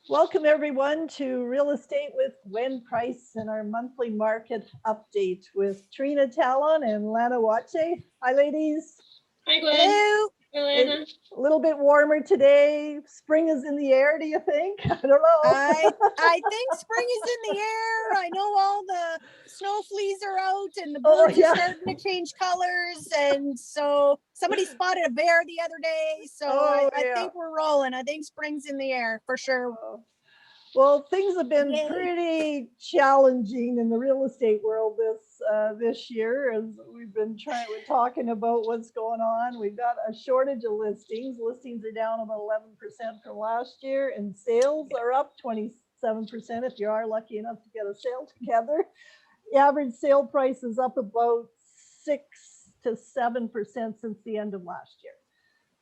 Welcome everyone to Real Estate with Gwen Price and our monthly market update with Trina Tallon and Lana Watier. Hi ladies. Hi Gwen. Hello. Hi Lana. It's a little bit warmer today. Spring is in the air, do you think? I don't know. I think spring is in the air. I know all the snow fleas are out and the birds are starting to change colors. And so somebody spotted a bear the other day. So I think we're rolling. I think spring's in the air for sure. Well, things have been pretty challenging in the real estate world this year, as we're talking about what's going on. We've got a shortage of listings. Listings are down about 11% from last year, and sales are up 27% if you are lucky enough to get a sale together. The average sale price is up about 6 to 7% since the end of last year.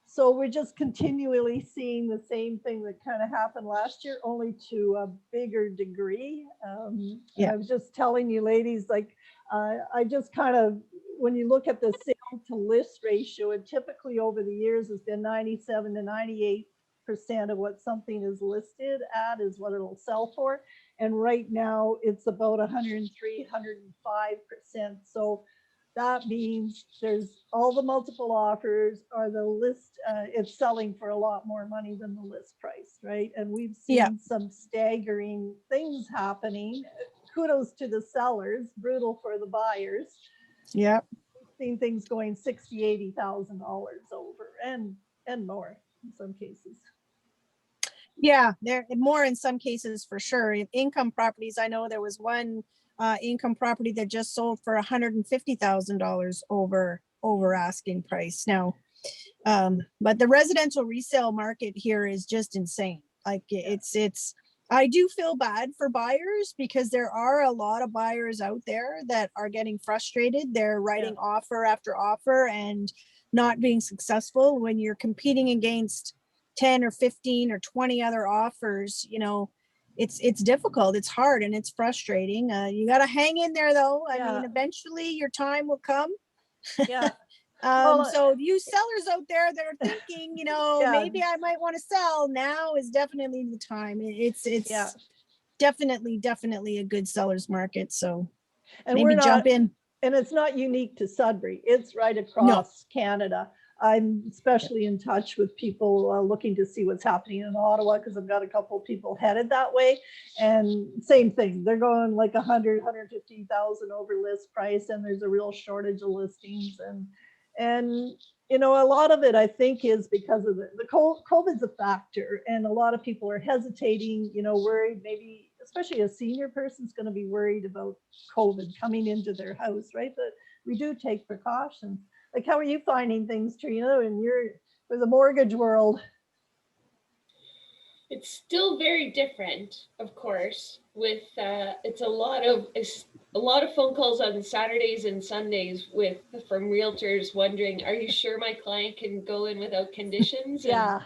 So we're just continually seeing the same thing that kind of happened last year, only to a bigger degree. I was just telling you ladies, like, I just kind of, when you look at the sale to list ratio, it typically over the years has been 97 to 98% of what something is listed at is what it'll sell for. And right now it's about 103, 105%. So that means there's all the multiple offers or the list, it's selling for a lot more money than the list price, right? And we've seen some staggering things happening. Kudos to the sellers, brutal for the buyers. Yeah. We've seen things going $60,000, $80,000 over and more in some cases. Yeah, they're more in some cases for sure. Income properties, I know there was one income property that just sold for $150,000 over asking price now. But the residential resale market here is just insane. Like it's I do feel bad for buyers because there are a lot of buyers out there that are getting frustrated. They're writing offer after offer and not being successful when you're competing against 10 or 15 or 20 other offers. You know, it's difficult, it's hard, and it's frustrating. You got to hang in there though. I mean, eventually your time will come. So you sellers out there that are thinking, you know, maybe I might want to sell, now is definitely the time. It's definitely a good seller's market. So and maybe jump in. And it's not unique to Sudbury. It's right across Canada. I'm especially in touch with people looking to see what's happening in Ottawa because I've got a couple of people headed that way. And same thing, they're going like 100, 150,000 over list price, and there's a real shortage of listings. And you know, a lot of it I think is because of the COVID's a factor, and a lot of people are hesitating, you know, worried, maybe especially a senior person's going to be worried about COVID coming into their house, right? But we do take precautions. Like, how are you finding things, Trina, in for the mortgage world? It's still very different, of course, with it's a lot of phone calls on Saturdays and Sundays from realtors wondering, are you sure my client can go in without conditions? I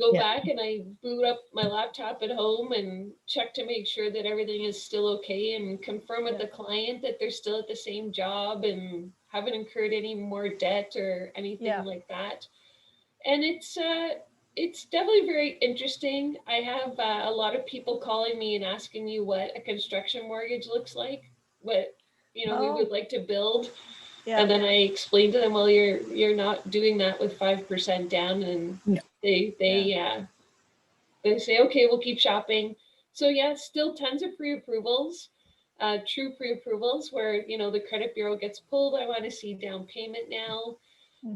go back and I boot up my laptop at home and check to make sure that everything is still okay and confirm with the client that they're still at the same job and haven't incurred any more debt or anything like that. And it's definitely very interesting. I have a lot of people calling me and asking me what a construction mortgage looks like, what we would like to build. And then I explain to them, well, you're not doing that with 5% down, and they say, okay, we'll keep shopping. So still tons of pre-approvals, true pre-approvals where the credit bureau gets pulled. I want to see down payment now,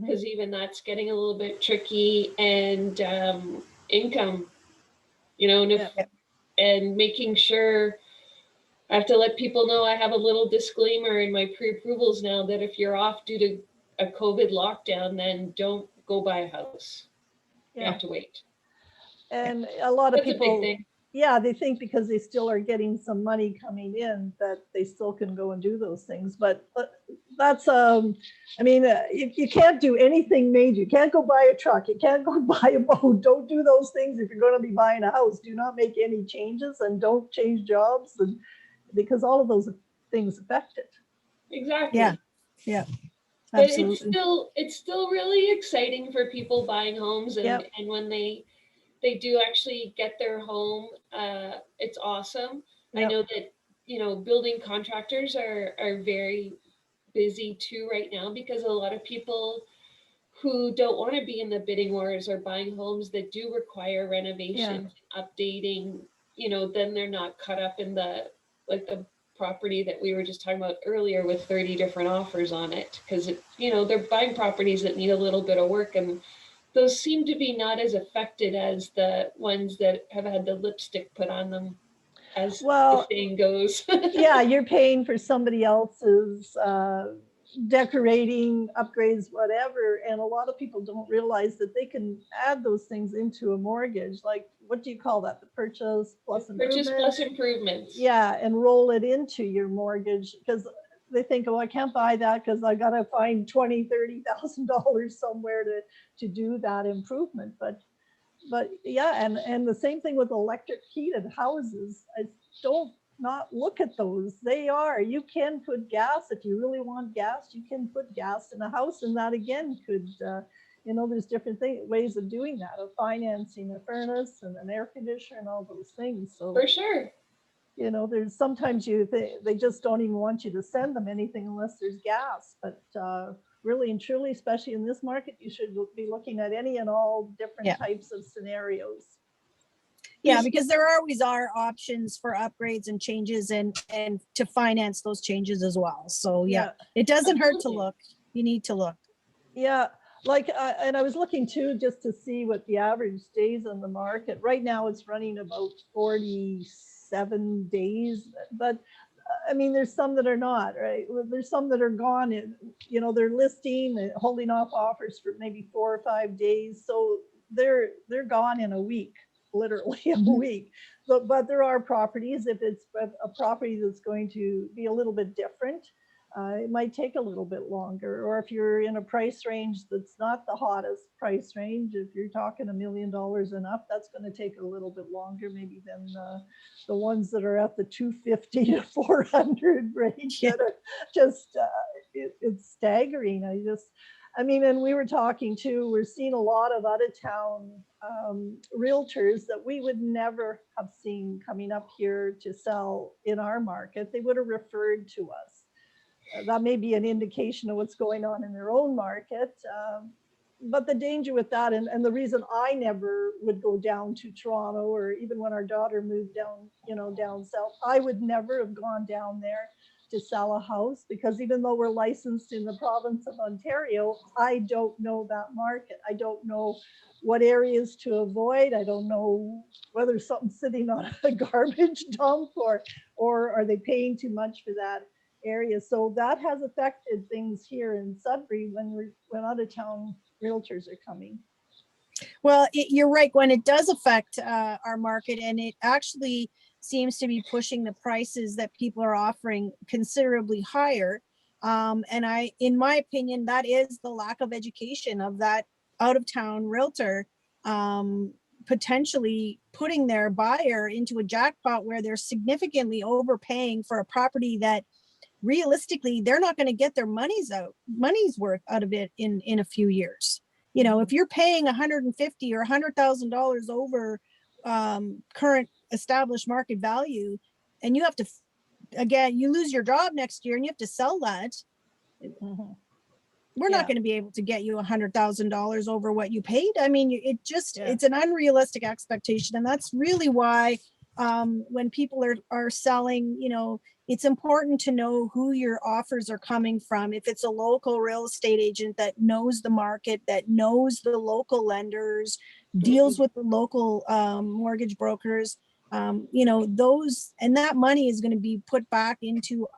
because even that's getting a little bit tricky, and income, and making sure. I have to let people know I have a little disclaimer in my pre-approvals now that if you're off due to a COVID lockdown, then don't go buy a house. You have to wait. And a lot of people, they think because they still are getting some money coming in that they still can go and do those things. But that's, I mean, you can't do anything major. You can't go buy a truck. You can't go buy a boat. Don't do those things if you're going to be buying a house. Do not make any changes, and don't change jobs, and because all of those things affect it. Exactly. Yeah. But it's still really exciting for people buying homes, and when they they do actually get their home. It's awesome. I Yep. know that, building contractors are very busy too right now, because a lot of people who don't want to be in the bidding wars are buying homes that do require renovation, updating, then they're not caught up in the property that we were just talking about earlier with 30 different offers on it, because they're buying properties that need a little bit of work, and those seem to be not as affected as the ones that have had the lipstick put on them, as the saying goes. Yeah, you're paying for somebody else's decorating, upgrades, whatever. And a lot of people don't realize that they can add those things into a mortgage. Like, what do you call that? The purchase plus improvements? Purchase plus improvements. Yeah, and roll it into your mortgage, because they think, oh, I can't buy that because I got to find $20,000-$30,000 somewhere to do that improvement. But yeah, and the same thing with electric heated houses. I don't not look at those. You can put gas, if you really want gas, you can put gas in a house, and that again could, there's different ways of doing that, of financing a furnace and an air conditioner and all those things. So for sure. There's sometimes they just don't even want you to send them anything unless there's gas. But really and truly, especially in this market, you should be looking at any and all different types of scenarios. Yeah, because there always are options for upgrades and changes and to finance those changes as well. So yeah, it doesn't hurt to look. You need to look. Yeah, and I was looking too, just to see what the average days on the market. Right now it's running about 47 days, but I mean, there's some that are not, right? There's some that are gone, they're listing, holding off offers for maybe 4 or 5 days. So they're gone in a week, literally a week. But there are properties, if it's a property that's going to be a little bit different, it might take a little bit longer. Or if you're in a price range that's not the hottest price range, if you're talking $1 million and up, that's going to take a little bit longer maybe than the ones that are at the 250 to 400 range. That are just, it's staggering. And we were talking too, we're seeing a lot of out of town realtors that we would never have seen coming up here to sell in our market. They would have referred to us. That may be an indication of what's going on in their own market. But the danger with that, and the reason I never would go down to Toronto, or even when our daughter moved down, down south, I would never have gone down there to sell a house, because even though we're licensed in the province of Ontario, I don't know that market. I don't know what areas to avoid. I don't know whether something's sitting on a garbage dump, or are they paying too much for that area. So that has affected things here in Sudbury when out of town realtors are coming. Well, you're right, Gwen. It does affect our market, and it actually seems to be pushing the prices that people are offering considerably higher. And in my opinion, that is the lack of education of that out of town realtor, potentially putting their buyer into a jackpot where they're significantly overpaying for a property that realistically they're not going to get their money's worth out of it in a few years. If you're paying $150,000 or $100,000 over current established market value, and you have to, again, you lose your job next year and you have to sell that, we're not going to be able to get you $100,000 over what you paid. I mean, it's an unrealistic expectation. And that's really why when people are selling, it's important to know who your offers are coming from. If it's a local real estate agent that knows the market, that knows the local lenders, deals with the local mortgage brokers, those, and that money is going to be put back into,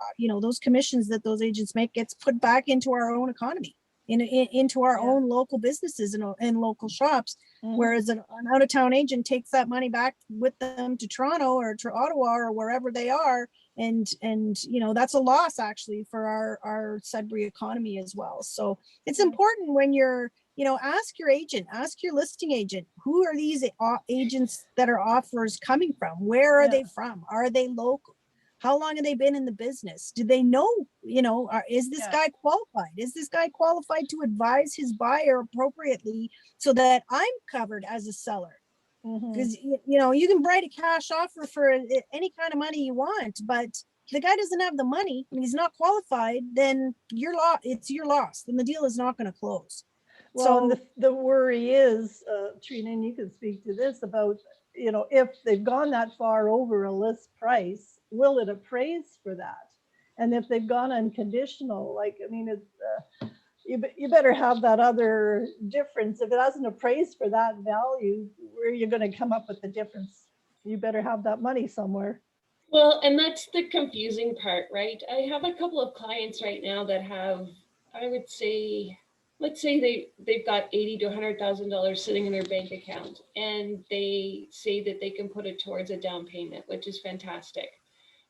those commissions that those agents make gets put back into our own economy, into our own local businesses and local shops. Whereas an out of town agent takes that money back with them to Toronto or to Ottawa or wherever they are. And that's a loss actually for our Sudbury economy as well. So it's important when you're, ask your agent, ask your listing agent, who are these agents that are offers coming from? Where are they from? Are they local? How long have they been in the business? Do they know, is this guy qualified? Is this guy qualified to advise his buyer appropriately so that I'm covered as a seller? Mhm. Because, you know, you can write a cash offer for any kind of money you want, but if the guy doesn't have the money and he's not qualified, then it's your loss. Then the deal is not going to close. Well, and So the worry is, Trina, and you can speak to this about, you know, if they've gone that far over a list price, will it appraise for that? And if they've gone unconditional, like, I mean, it's, you better have that other difference. If it hasn't appraised for that value, where are you going to come up with the difference? You better have that money somewhere. Well, and that's the confusing part, right? I have a couple of clients right now that have, I would say, let's say they've got $80,000 to $100,000 sitting in their bank account, and they say that they can put it towards a down payment, which is fantastic.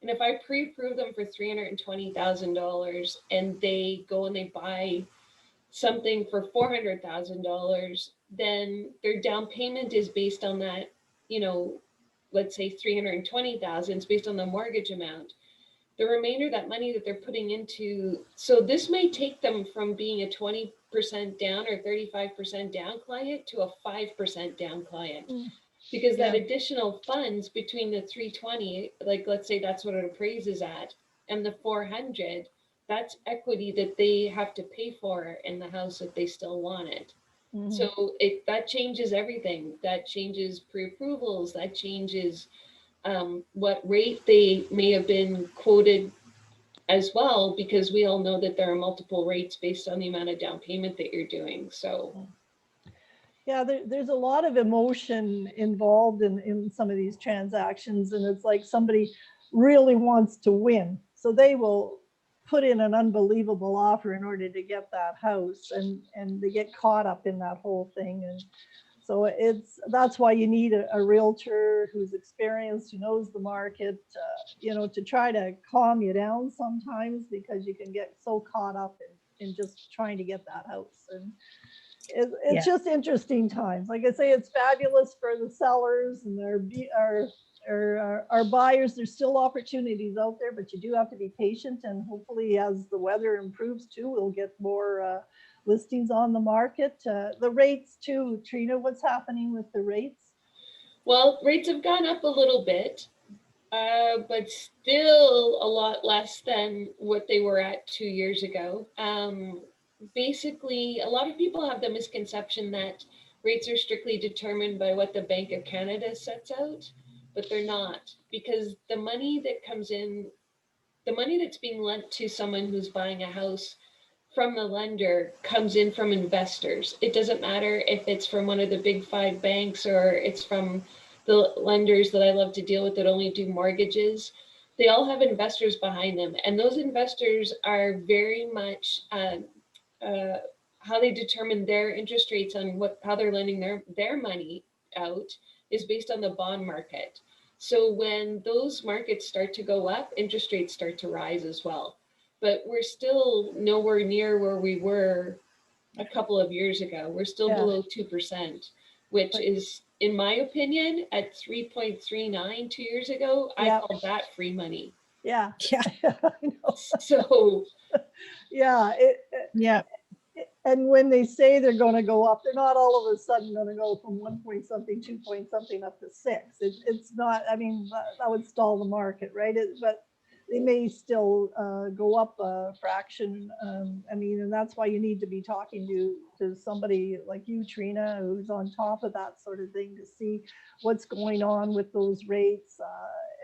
And if I pre-approve them for $320,000 and they go and they buy something for $400,000, then their down payment is based on that, you know, let's say 320,000 is based on the mortgage amount. The remainder, that money that they're putting into, so this may take them from being a 20% down or 35% down client to a 5% down client. Because that additional funds between the 320, like let's say that's what it appraises at, and the 400, that's equity that they have to pay for in the house if they still want it. Mhm. So that changes everything. That changes pre-approvals. That changes what rate they may have been quoted as well, because we all know that there are multiple rates based on the amount of down payment that you're doing. So Yeah, there's a lot of emotion involved in some of these transactions, and it's like somebody really wants to win, so they will put in an unbelievable offer in order to get that house, and they get caught up in that whole thing. And so that's why you need a realtor who's experienced, who knows the market, you know, to try to calm you down sometimes, because you can get so caught up in just trying to get that house. And it's just interesting times. Like I say, it's fabulous for the sellers and our buyers. There's still opportunities out there, but you do have to be patient. And hopefully, as the weather improves too, we'll get more listings on the market. The rates too, Trina, what's happening with the rates? well, rates have gone up a little bit, but still a lot less than what they were at 2 years ago. Basically, a lot of people have the misconception that rates are strictly determined by what the Bank of Canada sets out, but they're not, because the money that comes in, the money that's being lent to someone who's buying a house from the lender comes in from investors. It doesn't matter if it's from one of the big 5 banks or it's from the lenders that I love to deal with that only do mortgages. They all have investors behind them, and those investors are very much how they determine their interest rates on how they're lending their money out is based on the bond market. So when those markets start to go up, interest rates start to rise as well. But we're still nowhere near where we were a couple of years ago. We're still below 2%, which is, in my opinion, at 3.39 2 years ago, I call that free money. Yeah. I know. So yeah. And when they say they're going to go up, they're not all of a sudden going to go from 1 point something, 2 point something up to 6. It's not, I mean, that would stall the market, right? But they may still go up a fraction. I mean, and that's why you need to be talking to somebody like you, Trina, who's on top of that sort of thing, to see what's going on with those rates.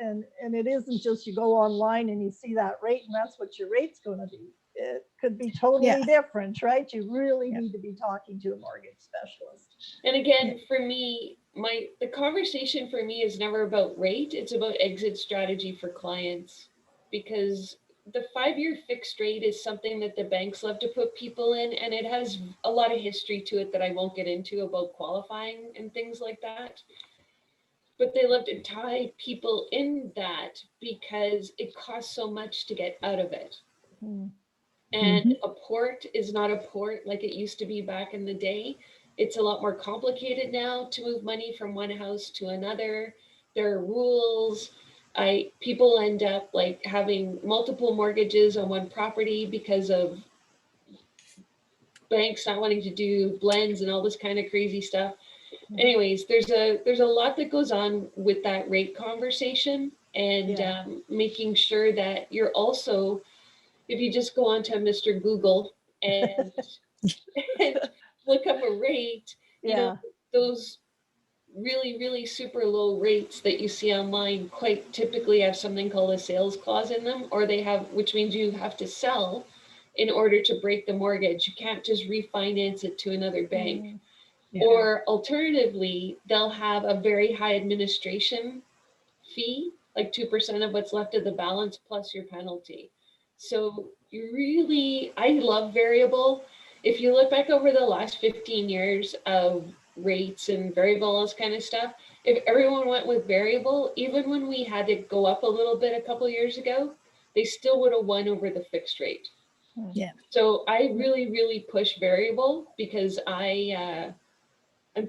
And it isn't just you go online and you see that rate and that's what your rate's going to be. It could be totally different, right? You really need to be talking to a mortgage specialist. And again, for me, the conversation for me is never about rate. It's about exit strategy for clients, because the 5-year fixed rate is something that the banks love to put people in, and it has a lot of history to it that I won't get into about qualifying and things like that. But they love to tie people in that because it costs so much to get out of it. And a port is not a port like it used to be back in the day. It's a lot more complicated now to move money from one house to another. There are rules. People end up like having multiple mortgages on one property because of banks not wanting to do blends and all this kind of crazy stuff. anyways, there's a lot that goes on with that rate conversation, and Yeah. making sure that you're also, if you just go onto Mr. Google and, and look up a rate, you know, Yeah, those really, really super low rates that you see online quite typically have something called a sales clause in them, or they have, which means you have to sell in order to break the mortgage. You can't just refinance it to another bank. Yeah. Or alternatively, they'll have a very high administration fee, like 2% of what's left of the balance plus your penalty. So you really, I love variable. If you look back over the last 15 years of rates and variable, all this kind of stuff, if everyone went with variable, even when we had to go up a little bit a couple of years ago, they still would have won over the fixed rate. Yeah. So I really, really push variable because I'm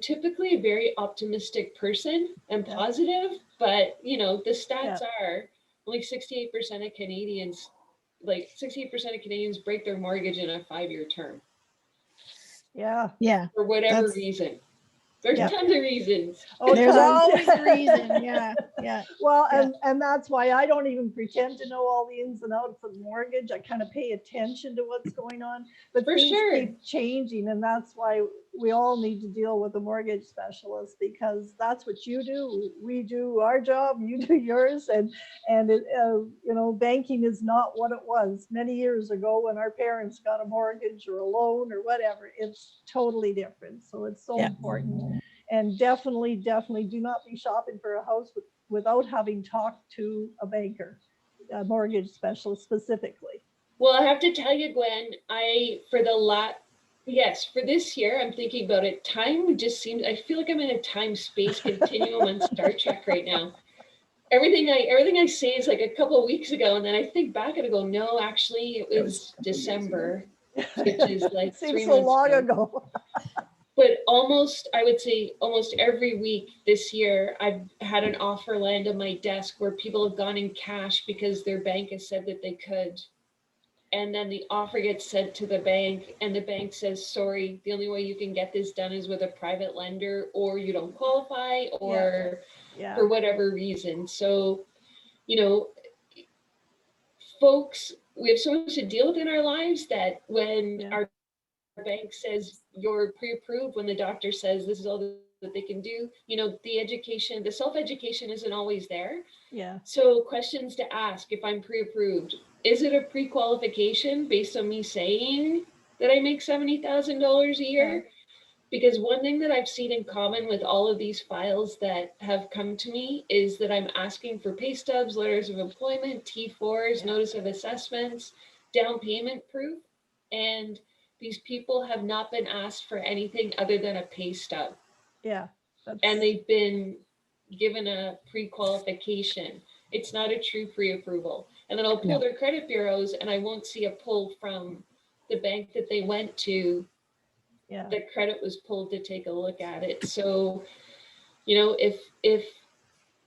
typically a very optimistic person and Yeah. positive, but you know, the stats Yeah. are only 68% of Canadians, like 68% of Canadians break their mortgage in a 5-year term yeah. Yeah. for whatever That's- reason. There's Yeah. tons of reasons. Oh, There's tons. always a reason. Yeah. Yeah. Well, Yeah. and that's why I don't even pretend to know all the ins and outs of mortgage. I kind of pay attention to what's going on, but For things sure. keep changing, and that's why we all need to deal with a mortgage specialist, because that's what you do. We do our job, you do yours, and it, you know, banking is not what it was many years ago when our parents got a mortgage or a loan or whatever. It's totally different. So it's so Yeah. important. And definitely do not be shopping for a house without having talked to a banker, a mortgage specialist specifically. Well, I have to tell you, Gwen, for this year, I'm thinking about it. Time just seems, I feel like I'm in a time-space continuum on Star Trek right now. Everything I say is like a couple of weeks ago, and then I think back and I go, no, actually, it was December, which is like Seems 3 so months long ago. ago. But I would say almost every week this year, I've had an offer land on my desk where people have gone in cash because their bank has said that they could. And then the offer gets sent to the bank, and the bank says, sorry, the only way you can get this done is with a private lender, or you don't qualify, or Yeah. for whatever reason. So, you know, folks, we have so much to deal with in our lives that when Yeah. our bank says you're pre-approved, when the doctor says this is all that they can do, you know, the self-education isn't always there. Yeah. So questions to ask if I'm pre-approved. Is it a pre-qualification based on me saying that I make $70,000 a year? Yeah. Because one thing that I've seen in common with all of these files that have come to me is that I'm asking for pay stubs, letters of employment, T4s, Yeah. notice of assessments, down payment proof, and these people have not been asked for anything other than a pay stub. Yeah. And they've been given a pre-qualification. It's not a true pre-approval. And then I'll pull their credit bureaus and I won't see a pull from the bank that they went to. Yeah. The credit was pulled to take a look at it. So, you know, if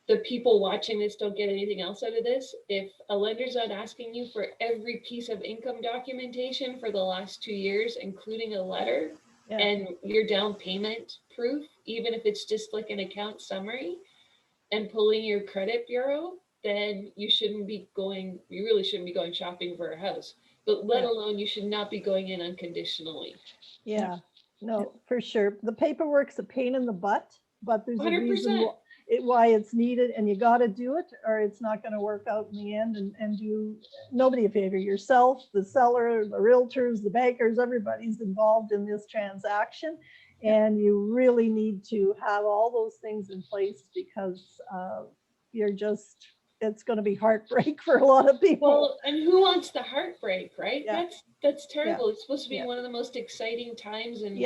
the people watching this don't get anything else out of this, if a lender's not asking you for every piece of income documentation for the last 2 years, including a letter, Yeah. and your down payment proof, even if it's just like an account summary, and pulling your credit bureau, then you really shouldn't be going shopping for a house. But let alone, you should not be going in unconditionally. Yeah. No, for sure. The paperwork's a pain in the butt, but there's a reason 100%. why it's needed, and you got to do it, or it's not going to work out in the end and do nobody a favor. Yourself, the seller, the realtors, the bankers, everybody's involved in this transaction. And you really need to have all those things in place, because it's going to be heartbreak for a lot of people. Well, and who wants the heartbreak, right? Yeah. That's terrible. Yeah. It's supposed to be Yeah. one of the most exciting times in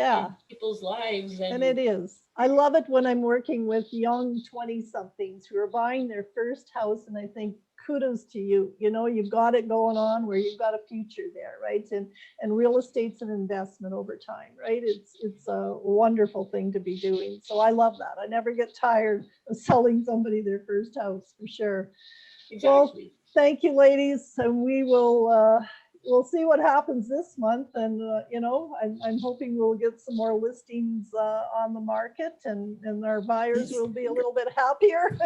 people's lives. And it is. I love it when I'm working with young 20-somethings who are buying their first house, and I think, kudos to you. You know, you've got it going on where you've got a future there, right? And real estate's an investment over time, right? It's a wonderful thing to be doing. So I love that. I never get tired of selling somebody their first house, for sure. Exactly. Well, thank you, ladies, and we will we'll see what happens this month. And, you know, I'm hoping we'll get some more listings on the market, and our buyers will be a little bit happier.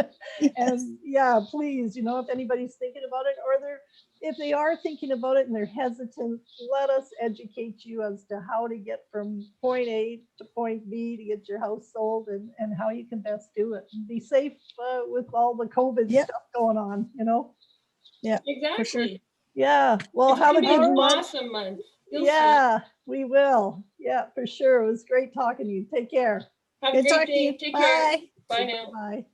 Yes. And yeah, please, you know, if anybody's thinking about it, or if they are thinking about it and they're hesitant, let us educate you as to how to get from point A to point B to get your house sold, and how you can best do it. And be safe with all the COVID Yep. stuff going on, you know? Exactly. sure. Yeah, well, It's have a gonna be good an month. awesome month. You'll see. Yeah, we will. Yeah, for sure. It was great talking to you. Take care. Have a Good great talking to you. day. Take care. Bye. Bye now. Bye.